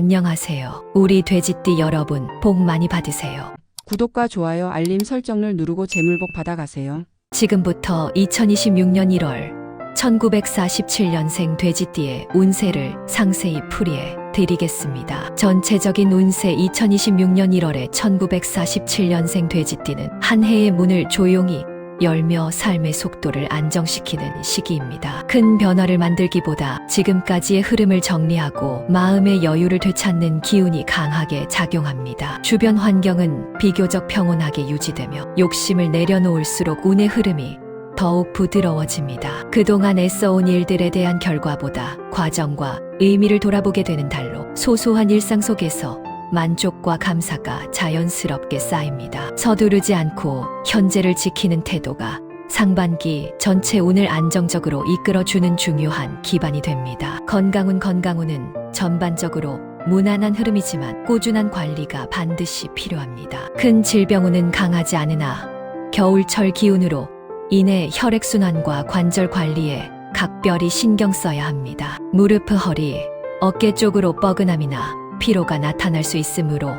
안녕하세요. 우리 돼지띠 여러분, 복 많이 받으세요. 구독과 좋아요, 알림 설정을 누르고 재물복 받아가세요. 지금부터 2026년 1월 1947년생 돼지띠의 운세를 상세히 풀이해 드리겠습니다. 전체적인 운세 2026년 1월에 1947년생 돼지띠는 한 해의 문을 조용히 열며 삶의 속도를 안정시키는 시기입니다. 큰 변화를 만들기보다 지금까지의 흐름을 정리하고 마음의 여유를 되찾는 기운이 강하게 작용합니다. 주변 환경은 비교적 평온하게 유지되며 욕심을 내려놓을수록 운의 흐름이 더욱 부드러워집니다. 그동안 애써온 일들에 대한 결과보다 과정과 의미를 돌아보게 되는 달로 소소한 일상 속에서 만족과 감사가 자연스럽게 쌓입니다. 서두르지 않고 현재를 지키는 태도가 상반기 전체 운을 안정적으로 이끌어주는 중요한 기반이 됩니다. 건강운은 전반적으로 무난한 흐름이지만 꾸준한 관리가 반드시 필요합니다. 큰 질병운은 강하지 않으나 겨울철 기운으로 인해 혈액순환과 관절 관리에 각별히 신경 써야 합니다. 무릎, 허리, 어깨 쪽으로 뻐근함이나 피로가 나타날 수 있으므로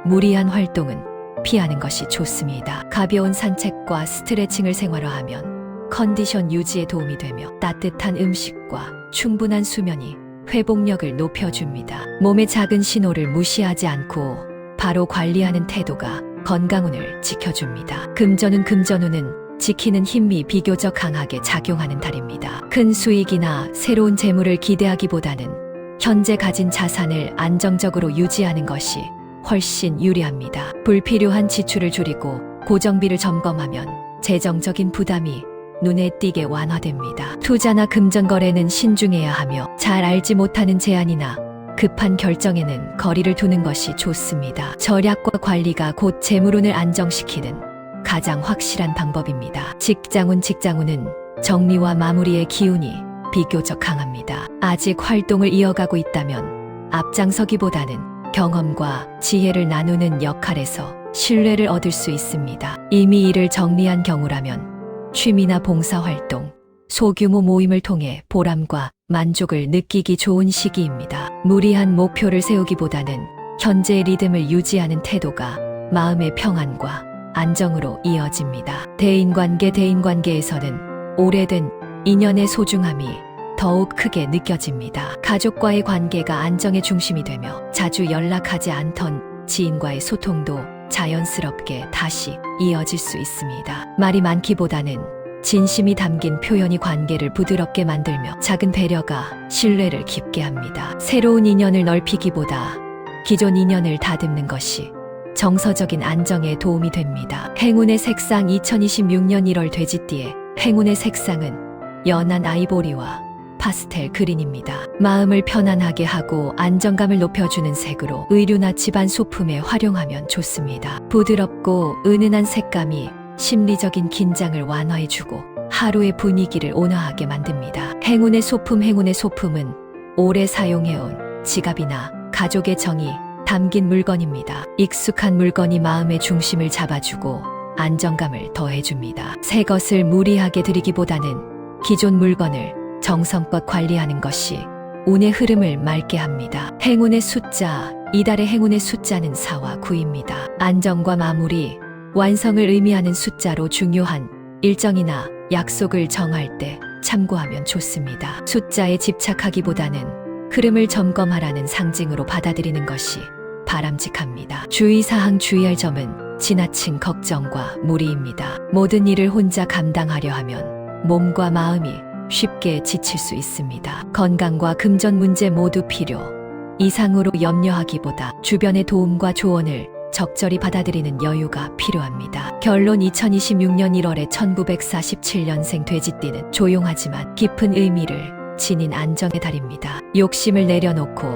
무리한 활동은 피하는 것이 좋습니다. 가벼운 산책과 스트레칭을 생활화하면 컨디션 유지에 도움이 되며 따뜻한 음식과 충분한 수면이 회복력을 높여줍니다. 몸의 작은 신호를 무시하지 않고 바로 관리하는 태도가 건강운을 지켜줍니다. 금전운은 지키는 힘이 비교적 강하게 작용하는 달입니다. 큰 수익이나 새로운 재물을 기대하기보다는 현재 가진 자산을 안정적으로 유지하는 것이 훨씬 유리합니다. 불필요한 지출을 줄이고 고정비를 점검하면 재정적인 부담이 눈에 띄게 완화됩니다. 투자나 금전 거래는 신중해야 하며 잘 알지 못하는 제안이나 급한 결정에는 거리를 두는 것이 좋습니다. 절약과 관리가 곧 재물운을 안정시키는 가장 확실한 방법입니다. 직장운은 정리와 마무리의 기운이 비교적 강합니다. 아직 활동을 이어가고 있다면 앞장서기보다는 경험과 지혜를 나누는 역할에서 신뢰를 얻을 수 있습니다. 이미 일을 정리한 경우라면 취미나 봉사활동, 소규모 모임을 통해 보람과 만족을 느끼기 좋은 시기입니다. 무리한 목표를 세우기보다는 현재의 리듬을 유지하는 태도가 마음의 평안과 안정으로 이어집니다. 대인관계에서는 오래된 인연의 소중함이 더욱 크게 느껴집니다. 가족과의 관계가 안정의 중심이 되며 자주 연락하지 않던 지인과의 소통도 자연스럽게 다시 이어질 수 있습니다. 말이 많기보다는 진심이 담긴 표현이 관계를 부드럽게 만들며 작은 배려가 신뢰를 깊게 합니다. 새로운 인연을 넓히기보다 기존 인연을 다듬는 것이 정서적인 안정에 도움이 됩니다. 행운의 색상 2026년 1월 돼지띠의 행운의 색상은 연한 아이보리와 파스텔 그린입니다. 마음을 편안하게 하고 안정감을 높여주는 색으로 의류나 집안 소품에 활용하면 좋습니다. 부드럽고 은은한 색감이 심리적인 긴장을 완화해주고 하루의 분위기를 온화하게 만듭니다. 행운의 소품은 오래 사용해온 지갑이나 가족의 정이 담긴 물건입니다. 익숙한 물건이 마음의 중심을 잡아주고 안정감을 더해줍니다. 새 것을 무리하게 들이기보다는 기존 물건을 정성껏 관리하는 것이 운의 흐름을 맑게 합니다. 행운의 숫자, 이달의 행운의 숫자는 4와 9입니다. 안정과 마무리, 완성을 의미하는 숫자로 중요한 일정이나 약속을 정할 때 참고하면 좋습니다. 숫자에 집착하기보다는 흐름을 점검하라는 상징으로 받아들이는 것이 바람직합니다. 주의사항 주의할 점은 지나친 걱정과 무리입니다. 모든 일을 혼자 감당하려 하면 몸과 마음이 쉽게 지칠 수 있습니다. 건강과 금전 문제 모두 필요 이상으로 염려하기보다 주변의 도움과 조언을 적절히 받아들이는 여유가 필요합니다. 결론 2026년 1월에 1947년생 돼지띠는 조용하지만 깊은 의미를 지닌 안정의 달입니다. 욕심을 내려놓고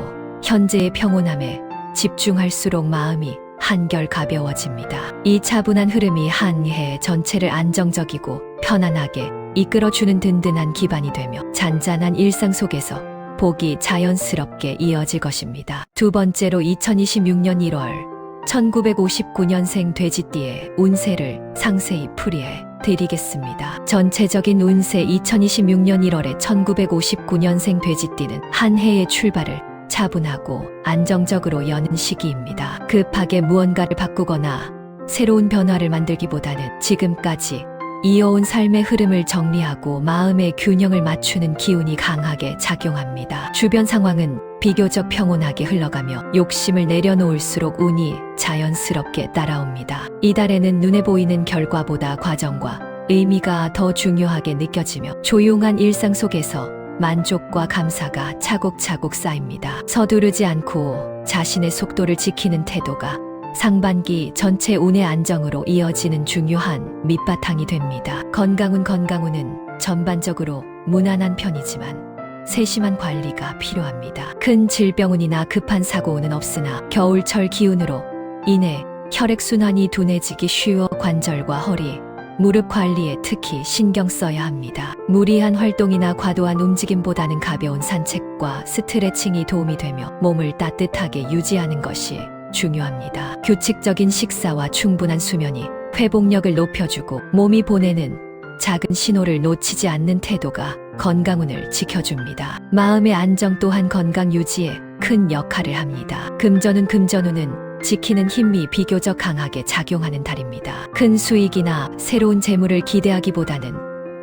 현재의 평온함에 집중할수록 마음이 한결 가벼워집니다. 이 차분한 흐름이 한 해 전체를 안정적이고 편안하게 이끌어주는 든든한 기반이 되며 잔잔한 일상 속에서 복이 자연스럽게 이어질 것입니다. 두 번째로 2026년 1월 1959년생 돼지띠의 운세를 상세히 풀이해 드리겠습니다. 전체적인 운세 2026년 1월에 1959년생 돼지띠는 한 해의 출발을 차분하고 안정적으로 여는 시기입니다. 급하게 무언가를 바꾸거나 새로운 변화를 만들기보다는 지금까지 이어온 삶의 흐름을 정리하고 마음의 균형을 맞추는 기운이 강하게 작용합니다. 주변 상황은 비교적 평온하게 흘러가며 욕심을 내려놓을수록 운이 자연스럽게 따라옵니다. 이달에는 눈에 보이는 결과보다 과정과 의미가 더 중요하게 느껴지며 조용한 일상 속에서 만족과 감사가 차곡차곡 쌓입니다. 서두르지 않고 자신의 속도를 지키는 태도가 상반기 전체 운의 안정으로 이어지는 중요한 밑바탕이 됩니다. 건강운은 전반적으로 무난한 편이지만 세심한 관리가 필요합니다. 큰 질병운이나 급한 사고운은 없으나 겨울철 기운으로 인해 혈액순환이 둔해지기 쉬워 관절과 허리, 무릎 관리에 특히 신경 써야 합니다. 무리한 활동이나 과도한 움직임보다는 가벼운 산책과 스트레칭이 도움이 되며 몸을 따뜻하게 유지하는 것이 중요합니다. 규칙적인 식사와 충분한 수면이 회복력을 높여주고 몸이 보내는 작은 신호를 놓치지 않는 태도가 건강운을 지켜줍니다. 마음의 안정 또한 건강 유지에 큰 역할을 합니다. 금전운은 지키는 힘이 비교적 강하게 작용하는 달입니다. 큰 수익이나 새로운 재물을 기대하기보다는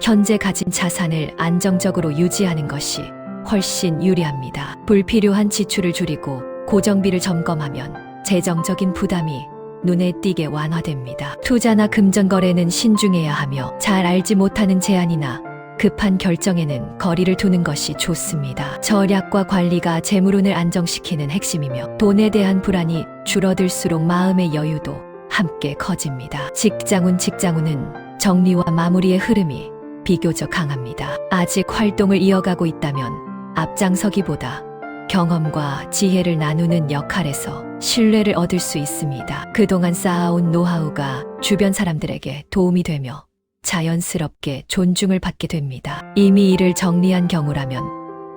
현재 가진 자산을 안정적으로 유지하는 것이 훨씬 유리합니다. 불필요한 지출을 줄이고 고정비를 점검하면 재정적인 부담이 눈에 띄게 완화됩니다. 투자나 금전 거래는 신중해야 하며 잘 알지 못하는 제안이나 급한 결정에는 거리를 두는 것이 좋습니다. 절약과 관리가 재물운을 안정시키는 핵심이며 돈에 대한 불안이 줄어들수록 마음의 여유도 함께 커집니다. 직장운은 정리와 마무리의 흐름이 비교적 강합니다. 아직 활동을 이어가고 있다면 앞장서기보다 경험과 지혜를 나누는 역할에서 신뢰를 얻을 수 있습니다. 그동안 쌓아온 노하우가 주변 사람들에게 도움이 되며 자연스럽게 존중을 받게 됩니다. 이미 일을 정리한 경우라면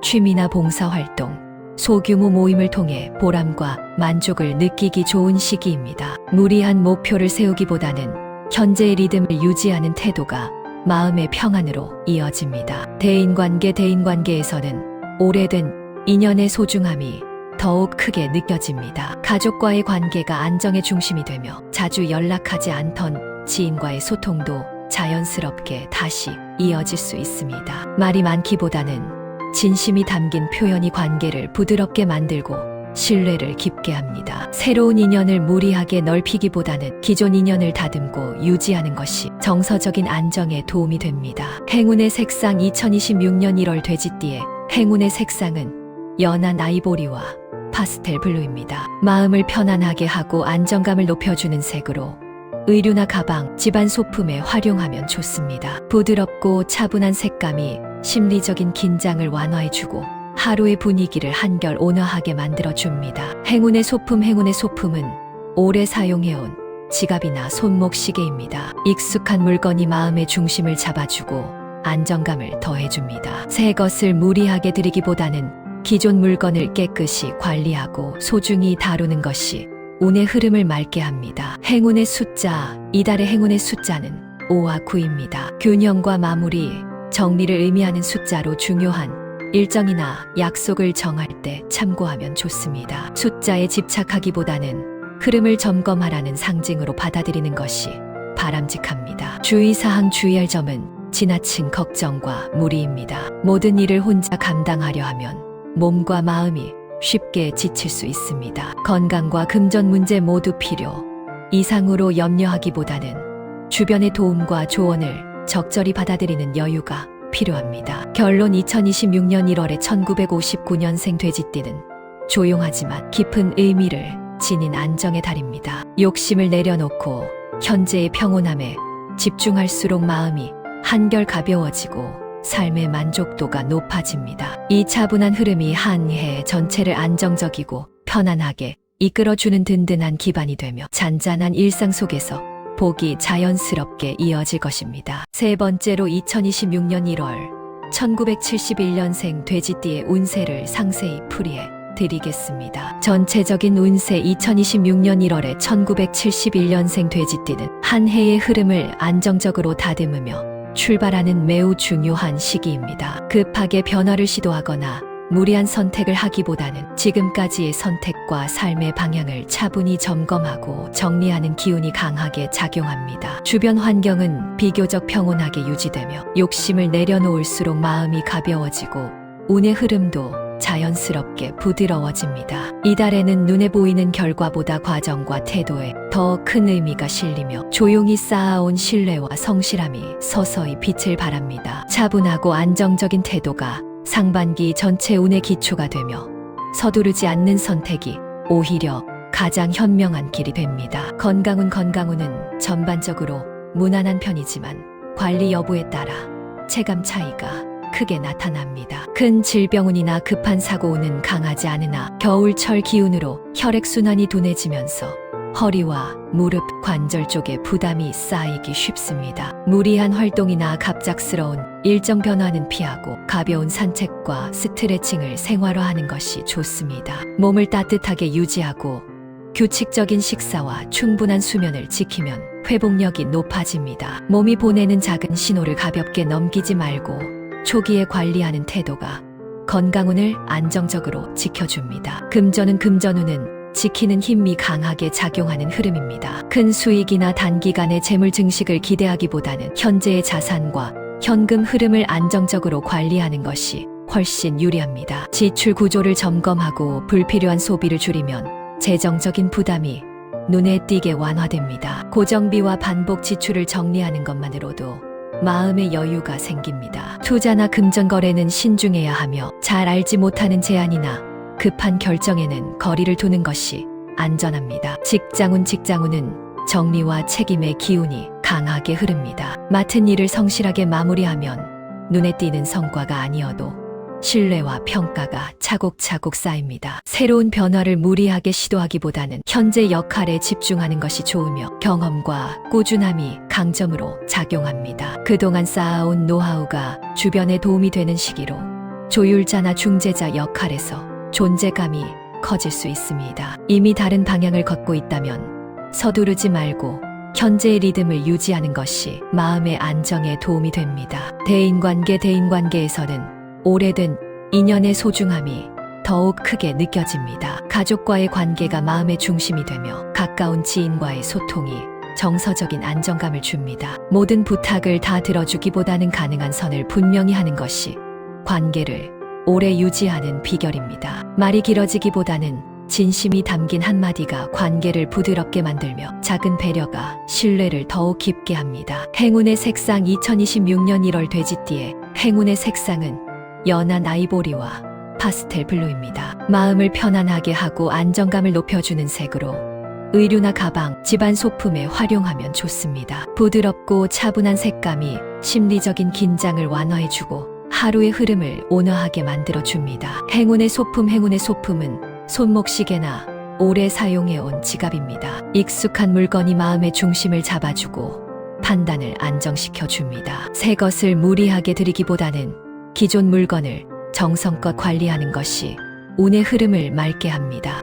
취미나 봉사활동, 소규모 모임을 통해 보람과 만족을 느끼기 좋은 시기입니다. 무리한 목표를 세우기보다는 현재의 리듬을 유지하는 태도가 마음의 평안으로 이어집니다. 대인관계에서는 오래된 인연의 소중함이 더욱 크게 느껴집니다. 가족과의 관계가 안정의 중심이 되며 자주 연락하지 않던 지인과의 소통도 자연스럽게 다시 이어질 수 있습니다. 말이 많기보다는 진심이 담긴 표현이 관계를 부드럽게 만들고 신뢰를 깊게 합니다. 새로운 인연을 무리하게 넓히기보다는 기존 인연을 다듬고 유지하는 것이 정서적인 안정에 도움이 됩니다. 행운의 색상 2026년 1월 돼지띠의 행운의 색상은 연한 아이보리와 파스텔 블루입니다. 마음을 편안하게 하고 안정감을 높여주는 색으로 의류나 가방, 집안 소품에 활용하면 좋습니다. 부드럽고 차분한 색감이 심리적인 긴장을 완화해주고 하루의 분위기를 한결 온화하게 만들어줍니다. 행운의 소품은 오래 사용해온 지갑이나 손목 시계입니다. 익숙한 물건이 마음의 중심을 잡아주고 안정감을 더해줍니다. 새 것을 무리하게 들이기보다는 기존 물건을 깨끗이 관리하고 소중히 다루는 것이 운의 흐름을 맑게 합니다. 행운의 숫자, 이달의 행운의 숫자는 5와 9입니다. 균형과 마무리, 정리를 의미하는 숫자로 중요한 일정이나 약속을 정할 때 참고하면 좋습니다. 숫자에 집착하기보다는 흐름을 점검하라는 상징으로 받아들이는 것이 바람직합니다. 주의사항 주의할 점은 지나친 걱정과 무리입니다. 모든 일을 혼자 감당하려 하면 몸과 마음이 쉽게 지칠 수 있습니다. 건강과 금전 문제 모두 필요 이상으로 염려하기보다는 주변의 도움과 조언을 적절히 받아들이는 여유가 필요합니다. 결론 2026년 1월에 1959년생 돼지띠는 조용하지만 깊은 의미를 지닌 안정의 달입니다. 욕심을 내려놓고 현재의 평온함에 집중할수록 마음이 한결 가벼워지고 삶의 만족도가 높아집니다. 이 차분한 흐름이 한 해 전체를 안정적이고 편안하게 이끌어주는 든든한 기반이 되며 잔잔한 일상 속에서 복이 자연스럽게 이어질 것입니다. 세 번째로 2026년 1월 1971년생 돼지띠의 운세를 상세히 풀이해 드리겠습니다. 전체적인 운세 2026년 1월에 1971년생 돼지띠는 한 해의 흐름을 안정적으로 다듬으며 출발하는 매우 중요한 시기입니다. 급하게 변화를 시도하거나 무리한 선택을 하기보다는 지금까지의 선택과 삶의 방향을 차분히 점검하고 정리하는 기운이 강하게 작용합니다. 주변 환경은 비교적 평온하게 유지되며 욕심을 내려놓을수록 마음이 가벼워지고 운의 흐름도 자연스럽게 부드러워집니다. 이달에는 눈에 보이는 결과보다 과정과 태도에 더 큰 의미가 실리며 조용히 쌓아온 신뢰와 성실함이 서서히 빛을 발합니다. 차분하고 안정적인 태도가 상반기 전체 운의 기초가 되며 서두르지 않는 선택이 오히려 가장 현명한 길이 됩니다. 건강운은 전반적으로 무난한 편이지만 관리 여부에 따라 체감 차이가 크게 나타납니다. 큰 질병운이나 급한 사고운은 강하지 않으나 겨울철 기운으로 혈액순환이 둔해지면서 허리와 무릎, 관절 쪽에 부담이 쌓이기 쉽습니다. 무리한 활동이나 갑작스러운 일정 변화는 피하고 가벼운 산책과 스트레칭을 생활화하는 것이 좋습니다. 몸을 따뜻하게 유지하고 규칙적인 식사와 충분한 수면을 지키면 회복력이 높아집니다. 몸이 보내는 작은 신호를 가볍게 넘기지 말고 초기에 관리하는 태도가 건강운을 안정적으로 지켜줍니다. 금전운은 지키는 힘이 강하게 작용하는 흐름입니다. 큰 수익이나 단기간의 재물 증식을 기대하기보다는 현재의 자산과 현금 흐름을 안정적으로 관리하는 것이 훨씬 유리합니다. 지출 구조를 점검하고 불필요한 소비를 줄이면 재정적인 부담이 눈에 띄게 완화됩니다. 고정비와 반복 지출을 정리하는 것만으로도 마음의 여유가 생깁니다. 투자나 금전 거래는 신중해야 하며 잘 알지 못하는 제안이나 급한 결정에는 거리를 두는 것이 안전합니다. 직장운은 정리와 책임의 기운이 강하게 흐릅니다. 맡은 일을 성실하게 마무리하면 눈에 띄는 성과가 아니어도 신뢰와 평가가 차곡차곡 쌓입니다. 새로운 변화를 무리하게 시도하기보다는 현재 역할에 집중하는 것이 좋으며 경험과 꾸준함이 강점으로 작용합니다. 그동안 쌓아온 노하우가 주변에 도움이 되는 시기로 조율자나 중재자 역할에서 존재감이 커질 수 있습니다. 이미 다른 방향을 걷고 있다면 서두르지 말고 현재의 리듬을 유지하는 것이 마음의 안정에 도움이 됩니다. 대인관계에서는 오래된 인연의 소중함이 더욱 크게 느껴집니다. 가족과의 관계가 마음의 중심이 되며 가까운 지인과의 소통이 정서적인 안정감을 줍니다. 모든 부탁을 다 들어주기보다는 가능한 선을 분명히 하는 것이 관계를 오래 유지하는 비결입니다. 말이 길어지기보다는 진심이 담긴 한마디가 관계를 부드럽게 만들며 작은 배려가 신뢰를 더욱 깊게 합니다. 행운의 색상 2026년 1월 돼지띠의 행운의 색상은 연한 아이보리와 파스텔 블루입니다. 마음을 편안하게 하고 안정감을 높여주는 색으로 의류나 가방, 집안 소품에 활용하면 좋습니다. 부드럽고 차분한 색감이 심리적인 긴장을 완화해주고 하루의 흐름을 온화하게 만들어줍니다. 행운의 소품은 손목시계나 오래 사용해온 지갑입니다. 익숙한 물건이 마음의 중심을 잡아주고 판단을 안정시켜줍니다. 새 것을 무리하게 들이기보다는 기존 물건을 정성껏 관리하는 것이 운의 흐름을 맑게 합니다.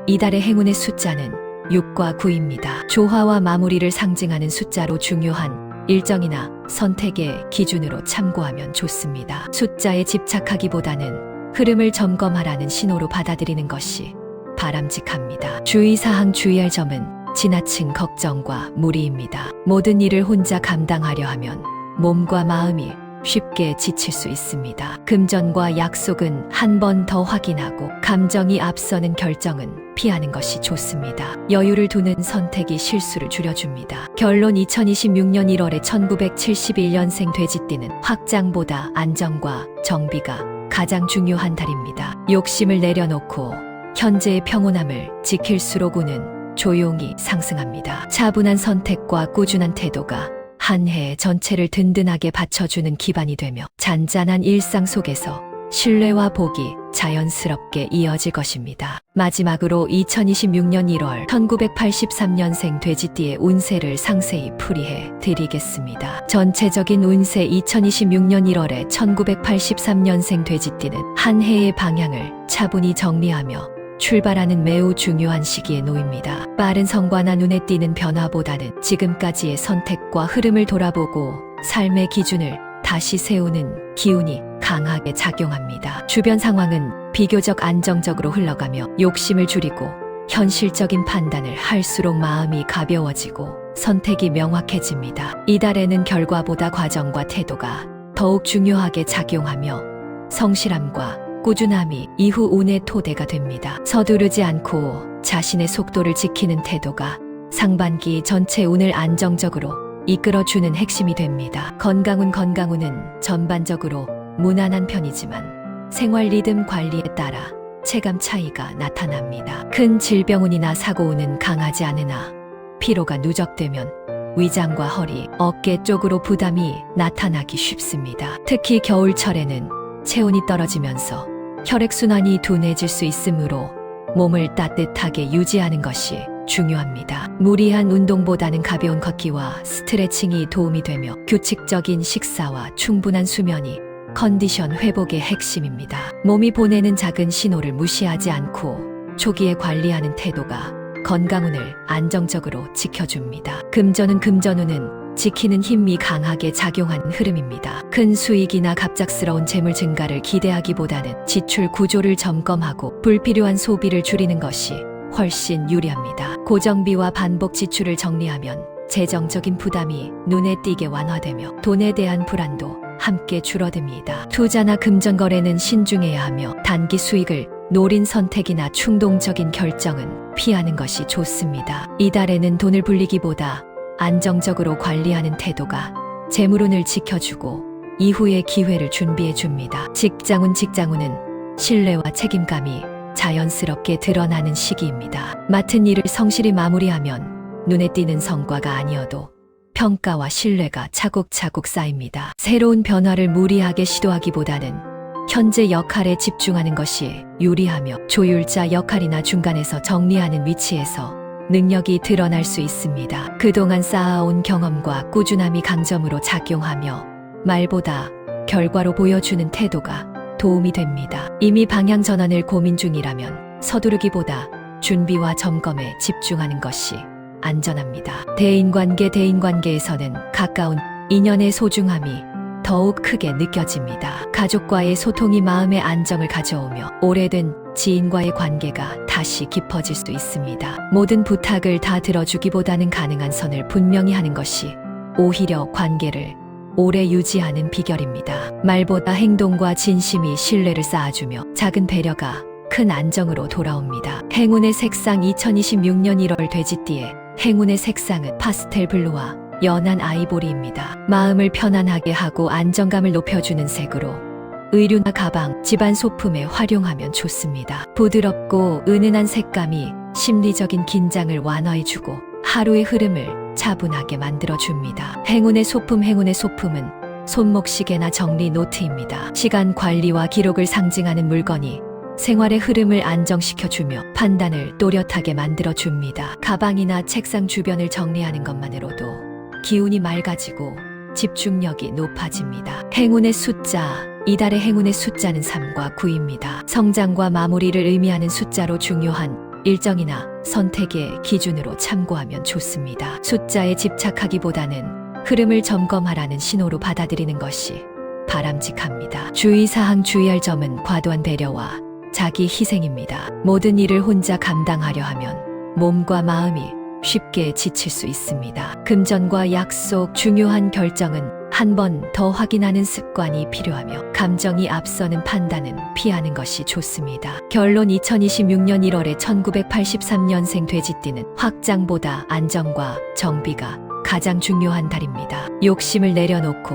이달의 행운의 숫자는 6과 9입니다. 조화와 마무리를 상징하는 숫자로 중요한 일정이나 선택의 기준으로 참고하면 좋습니다. 숫자에 집착하기보다는 흐름을 점검하라는 신호로 받아들이는 것이 바람직합니다. 주의할 점은 지나친 걱정과 무리입니다. 모든 일을 혼자 감당하려 하면 몸과 마음이 쉽게 지칠 수 있습니다. 금전과 약속은 한 번 더 확인하고 감정이 앞서는 결정은 피하는 것이 좋습니다. 여유를 두는 선택이 실수를 줄여줍니다. 결론 2026년 1월에 1971년생 돼지띠는 확장보다 안정과 정비가 가장 중요한 달입니다. 욕심을 내려놓고 현재의 평온함을 지킬수록 운은 조용히 상승합니다. 차분한 선택과 꾸준한 태도가 한 해 전체를 든든하게 받쳐주는 기반이 되며 잔잔한 일상 속에서 신뢰와 복이 자연스럽게 이어질 것입니다. 마지막으로 2026년 1월 1983년생 돼지띠의 운세를 상세히 풀이해 드리겠습니다. 전체적인 운세 2026년 1월에 1983년생 돼지띠는 한 해의 방향을 차분히 정리하며 출발하는 매우 중요한 시기에 놓입니다. 빠른 성과나 눈에 띄는 변화보다는 지금까지의 선택과 흐름을 돌아보고 삶의 기준을 다시 세우는 기운이 강하게 작용합니다. 주변 상황은 비교적 안정적으로 흘러가며 욕심을 줄이고 현실적인 판단을 할수록 마음이 가벼워지고 선택이 명확해집니다. 이달에는 결과보다 과정과 태도가 더욱 중요하게 작용하며 성실함과 꾸준함이 이후 운의 토대가 됩니다. 서두르지 않고 자신의 속도를 지키는 태도가 상반기 전체 운을 안정적으로 이끌어주는 핵심이 됩니다. 건강운은 전반적으로 무난한 편이지만 생활 리듬 관리에 따라 체감 차이가 나타납니다. 큰 질병운이나 사고운은 강하지 않으나 피로가 누적되면 위장과 허리, 어깨 쪽으로 부담이 나타나기 쉽습니다. 특히 겨울철에는 체온이 떨어지면서 혈액순환이 둔해질 수 있으므로 몸을 따뜻하게 유지하는 것이 중요합니다. 무리한 운동보다는 가벼운 걷기와 스트레칭이 도움이 되며 규칙적인 식사와 충분한 수면이 컨디션 회복의 핵심입니다. 몸이 보내는 작은 신호를 무시하지 않고 초기에 관리하는 태도가 건강운을 안정적으로 지켜줍니다. 금전운은 지키는 힘이 강하게 작용하는 흐름입니다. 큰 수익이나 갑작스러운 재물 증가를 기대하기보다는 지출 구조를 점검하고 불필요한 소비를 줄이는 것이 훨씬 유리합니다. 고정비와 반복 지출을 정리하면 재정적인 부담이 눈에 띄게 완화되며 돈에 대한 불안도 함께 줄어듭니다. 투자나 금전거래는 신중해야 하며 단기 수익을 노린 선택이나 충동적인 결정은 피하는 것이 좋습니다. 이달에는 돈을 불리기보다 안정적으로 관리하는 태도가 재물운을 지켜주고 이후의 기회를 준비해 줍니다. 직장운은 신뢰와 책임감이 자연스럽게 드러나는 시기입니다. 맡은 일을 성실히 마무리하면 눈에 띄는 성과가 아니어도 평가와 신뢰가 차곡차곡 쌓입니다. 새로운 변화를 무리하게 시도하기보다는 현재 역할에 집중하는 것이 유리하며 조율자 역할이나 중간에서 정리하는 위치에서 능력이 드러날 수 있습니다. 그동안 쌓아온 경험과 꾸준함이 강점으로 작용하며 말보다 결과로 보여주는 태도가 도움이 됩니다. 이미 방향 전환을 고민 중이라면 서두르기보다 준비와 점검에 집중하는 것이 안전합니다. 대인관계에서는 가까운 인연의 소중함이 더욱 크게 느껴집니다. 가족과의 소통이 마음의 안정을 가져오며 오래된 지인과의 관계가 다시 깊어질 수 있습니다. 모든 부탁을 다 들어주기보다는 가능한 선을 분명히 하는 것이 오히려 관계를 오래 유지하는 비결입니다. 말보다 행동과 진심이 신뢰를 쌓아주며 작은 배려가 큰 안정으로 돌아옵니다. 행운의 색상 2026년 1월 돼지띠의 행운의 색상은 파스텔 블루와 연한 아이보리입니다. 마음을 편안하게 하고 안정감을 높여주는 색으로 의류나 가방, 집안 소품에 활용하면 좋습니다. 부드럽고 은은한 색감이 심리적인 긴장을 완화해주고 하루의 흐름을 차분하게 만들어줍니다. 행운의 소품은 손목시계나 정리 노트입니다. 시간 관리와 기록을 상징하는 물건이 생활의 흐름을 안정시켜주며 판단을 또렷하게 만들어줍니다. 가방이나 책상 주변을 정리하는 것만으로도 기운이 맑아지고 집중력이 높아집니다. 행운의 숫자, 이달의 행운의 숫자는 3과 9입니다. 성장과 마무리를 의미하는 숫자로 중요한 일정이나 선택의 기준으로 참고하면 좋습니다. 숫자에 집착하기보다는 흐름을 점검하라는 신호로 받아들이는 것이 바람직합니다. 주의할 점은 과도한 배려와 자기 희생입니다. 모든 일을 혼자 감당하려 하면 몸과 마음이 쉽게 지칠 수 있습니다. 금전과 약속, 중요한 결정은 한 번 더 확인하는 습관이 필요하며 감정이 앞서는 판단은 피하는 것이 좋습니다. 결론 2026년 1월에 1983년생 돼지띠는 확장보다 안정과 정비가 가장 중요한 달입니다. 욕심을 내려놓고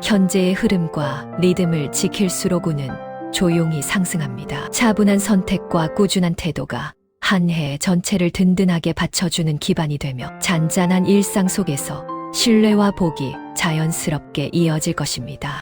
현재의 흐름과 리듬을 지킬수록 운은 조용히 상승합니다. 차분한 선택과 꾸준한 태도가 한 해 전체를 든든하게 받쳐주는 기반이 되며 잔잔한 일상 속에서 신뢰와 복이 자연스럽게 이어질 것입니다.